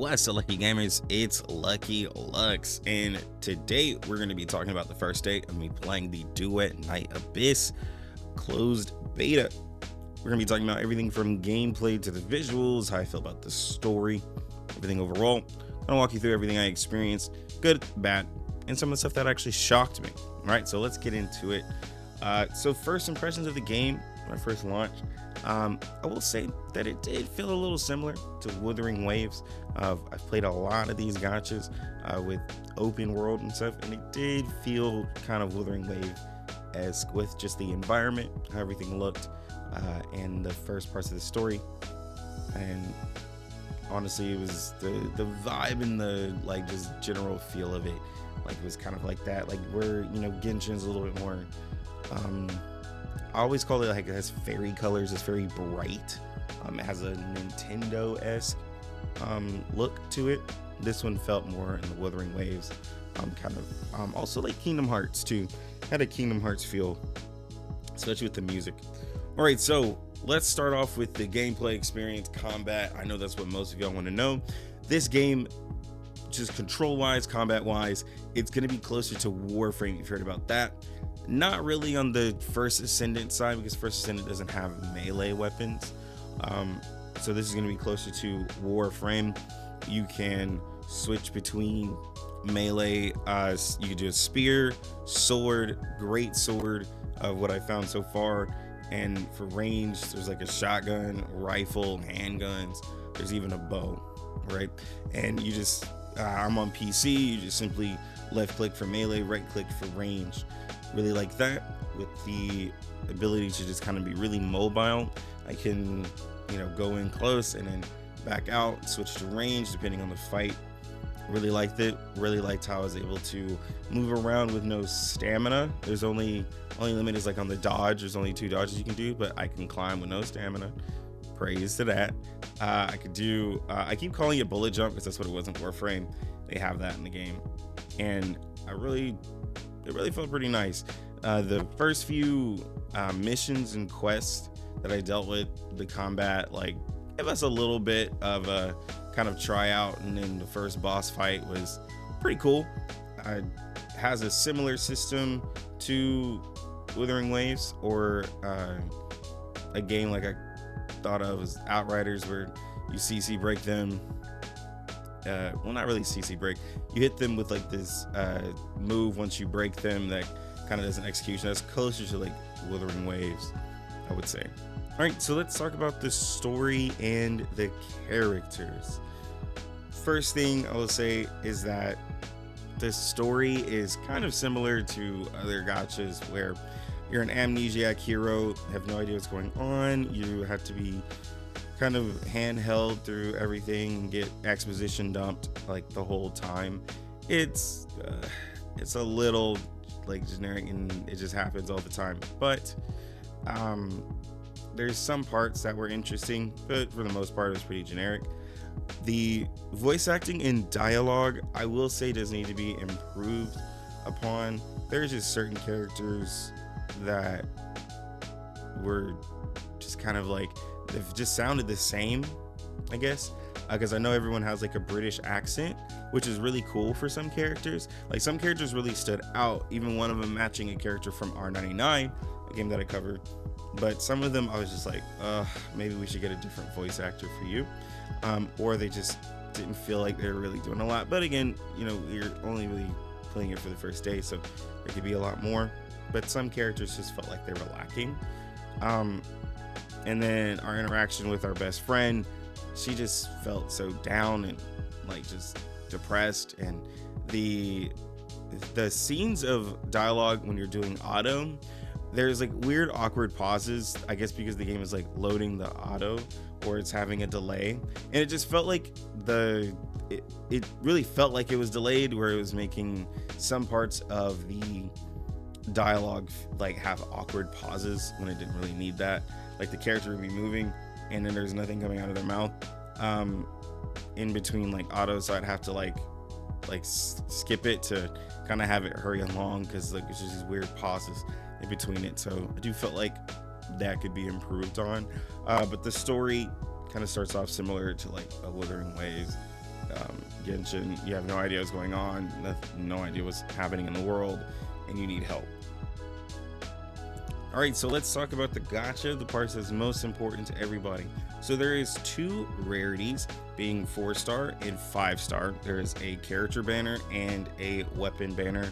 What's up, Lucky Gamers? It's Lucky Lux, and today we're going to be talking about the first day of me playing the Duet Night Abyss closed beta. We're going to be talking about everything from gameplay to the visuals, how I feel about the story, everything overall. I'm going to walk you through everything I experienced, good, bad, and some of the stuff that actually shocked me. All right, so let's get into it. So first impressions of the game when I first launched. I will say that it did feel a little similar to Wuthering Waves. I've played a lot of these gachas with open world and stuff, and it did feel kind of Wuthering Wave-esque with just the environment, how everything looked, and the first parts of the story. And honestly, it was the vibe and the like just general feel of it. Like it was kind of like that, like where Genshin's a little bit more. I always call it like it has fairy colors. It's very bright. It has a Nintendo-esque look to it. This one felt more in the Wuthering Waves kind of. Also like Kingdom Hearts too. Had a Kingdom Hearts feel, especially with the music. All right, so let's start off with the gameplay experience, combat. I know that's what most of y'all want to know. This game, just control-wise, combat-wise, it's going to be closer to Warframe. You've heard about that. Not really on the First Ascendant side, because First Ascendant doesn't have melee weapons. So this is going to be closer to Warframe. You can switch between melee. You can do a spear, sword, great sword of what I found so far. And for range, there's like a shotgun, rifle, handguns. There's even a bow, right? And you just, I'm on PC. You just simply left click for melee, right click for range. Really like that, with the ability to just kind of be really mobile. I can go in close and then back out, switch to range depending on the fight. Really liked it. Really liked how I was able to move around with no stamina. There's only limit is like on the dodge. There's only 2 dodges you can do, but I can climb with no stamina. Praise to that. I could do I keep calling it bullet jump because that's what it was in Warframe. They have that in the game, and it really felt pretty nice. The first few missions and quests that I dealt with, the combat like gave us a little bit of a kind of tryout, and then the first boss fight was pretty cool. Has a similar system to Wuthering Waves, or a game like I thought of as Outriders, where you CC break them. Well, not really CC break. You hit them with like this move once you break them that kind of does an execution. That's closer to like Wuthering Waves, I would say. All right, so let's talk about the story and the characters. First thing I will say is that the story is kind of similar to other gachas where you're an amnesiac hero, have no idea what's going on. You have to be kind of handheld through everything and get exposition dumped like the whole time. It's a little like generic, and it just happens all the time, but there's some parts that were interesting, but for the most part it was pretty generic. The voice acting and dialogue, I will say, does need to be improved upon. There's just certain characters that were just kind of like, they've just sounded the same, I guess, because I know everyone has like a British accent, which is really cool for some characters. Like some characters really stood out, even one of them matching a character from R99, a game that I covered. But some of them I was just like, maybe we should get a different voice actor for you, or they just didn't feel like they were really doing a lot. But again, you're only really playing it for the first day, so there could be a lot more. But some characters just felt like they were lacking. And then our interaction with our best friend, she just felt so down and like just depressed. And the scenes of dialogue when you're doing auto, there's like weird awkward pauses, I guess because the game is like loading the auto, or it's having a delay, and it just felt like it really felt like it was delayed, where it was making some parts of the dialogue like have awkward pauses when it didn't really need that. Like the character would be moving and then there's nothing coming out of their mouth in between like auto, so I'd have to like skip it to kind of have it hurry along, because like it's just these weird pauses in between it. So I do felt like that could be improved on, but the story kind of starts off similar to like a Wuthering Waves. Genshin, you have no idea what's going on, no idea what's happening in the world, and you need help. All right, so let's talk about the gacha, the parts that's most important to everybody. So there is 2 rarities, being 4-star and 5-star. There is a character banner and a weapon banner.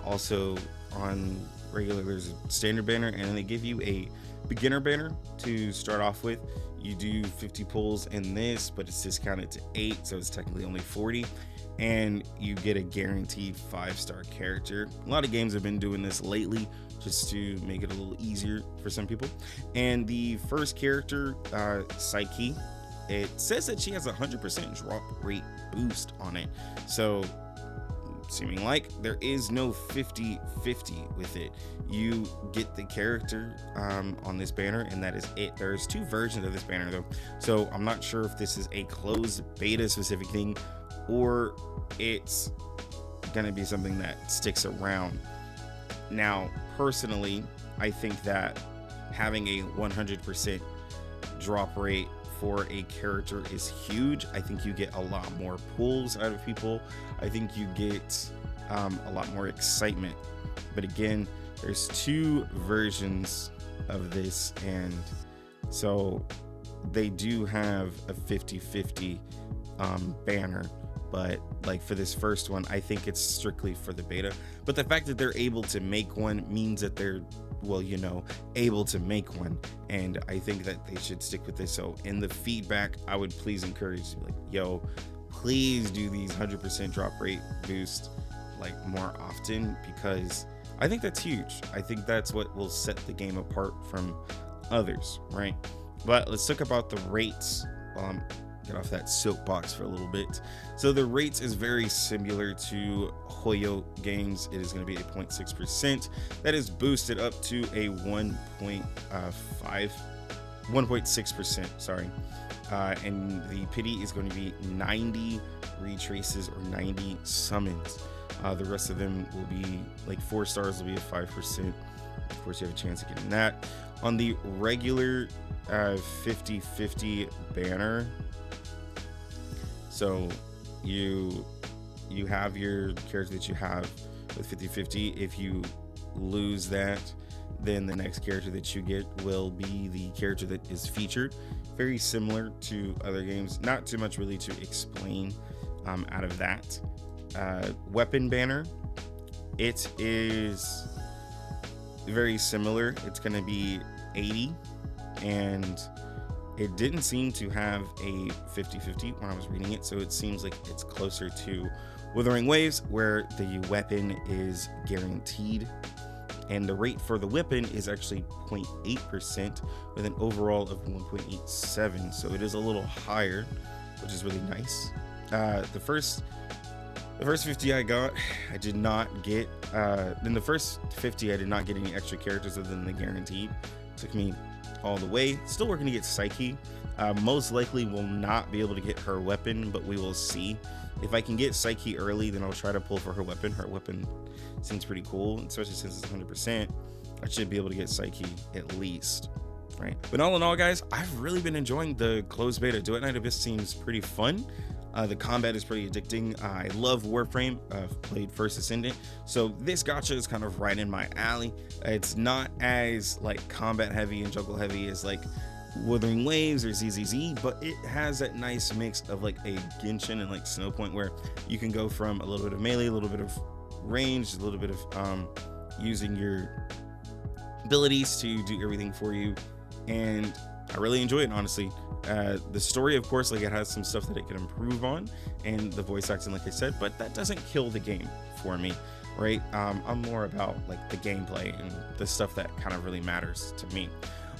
Also on regular, there's a standard banner, and then they give you a beginner banner to start off with. You do 50 pulls in this, but it's discounted to 8, so it's technically only 40. And you get a guaranteed 5-star character. A lot of games have been doing this lately just to make it a little easier for some people. And the first character, Psyche, it says that she has a 100% drop rate boost on it. So seeming like there is no 50-50 with it. You get the character on this banner, and that is it. There's 2 versions of this banner though, so I'm not sure if this is a closed beta specific thing or it's gonna be something that sticks around. Now personally, I think that having a 100% drop rate for a character is huge. I think you get a lot more pulls out of people. I think you get a lot more excitement. But again, there's 2 versions of this, and so they do have a 50-50 banner. But like for this first one, I think it's strictly for the beta. But the fact that they're able to make one means that they're, well, you know, able to make one, and I think that they should stick with this. So in the feedback, I would please encourage, like, yo, please do these 100% drop rate boost like more often, because I think that's huge. I think that's what will set the game apart from others, right? But let's talk about the rates. Get off that soapbox for a little bit. So the rates is very similar to Hoyo games. It is going to be a 0.6%. That is boosted up to a 1.6%, sorry. And the pity is going to be 90 retraces or 90 summons. The rest of them will be like 4 stars will be a 5%. Of course, you have a chance of getting that. On the regular 50-50 banner, so you have your character that you have with 50-50. If you lose that, then the next character that you get will be the character that is featured. Very similar to other games. Not too much really to explain out of that. Weapon banner, it is very similar. It's going to be 80, and it didn't seem to have a 50-50 when I was reading it, so it seems like it's closer to Withering Waves, where the weapon is guaranteed, and the rate for the weapon is actually 0.8% with an overall of 1.87, so it is a little higher, which is really nice. The first 50 I got, I did not get, in the first 50 I did not get any extra characters other than the guaranteed. It took me all the way. Still working to get Psyche. Most likely will not be able to get her weapon, but we will see. If I can get Psyche early, then I'll try to pull for her weapon. Her weapon seems pretty cool, especially since it's 100%. I should be able to get Psyche at least, right? But all in all, guys, I've really been enjoying the closed beta. Duet Night Abyss seems pretty fun. The combat is pretty addicting. I love Warframe. I've played First Ascendant, so this gacha is kind of right in my alley. It's not as like combat heavy and juggle heavy as like Wuthering Waves or ZZZ, but it has that nice mix of like a Genshin and like Snowpoint, where you can go from a little bit of melee, a little bit of range, a little bit of using your abilities to do everything for you, and I really enjoy it, honestly. The story, of course, like it has some stuff that it can improve on, and the voice acting, like I said, but that doesn't kill the game for me, right? I'm more about like the gameplay and the stuff that kind of really matters to me.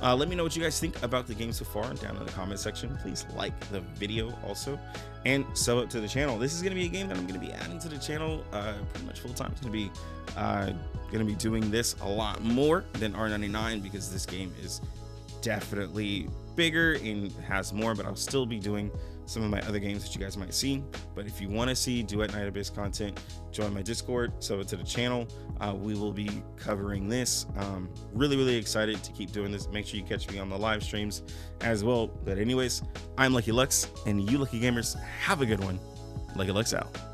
Let me know what you guys think about the game so far down in the comment section. Please like the video also, and sub up to the channel. This is going to be a game that I'm going to be adding to the channel pretty much full time. It's going to be doing this a lot more than R99, because this game is definitely bigger and has more, but I'll still be doing some of my other games that you guys might see. But if you want to see Duet Night Abyss content, join my Discord, sub to the channel. We will be covering this. Really excited to keep doing this. Make sure you catch me on the live streams as well. But anyways, I'm Lucky Lux, and you lucky gamers, have a good one. Lucky Lux out.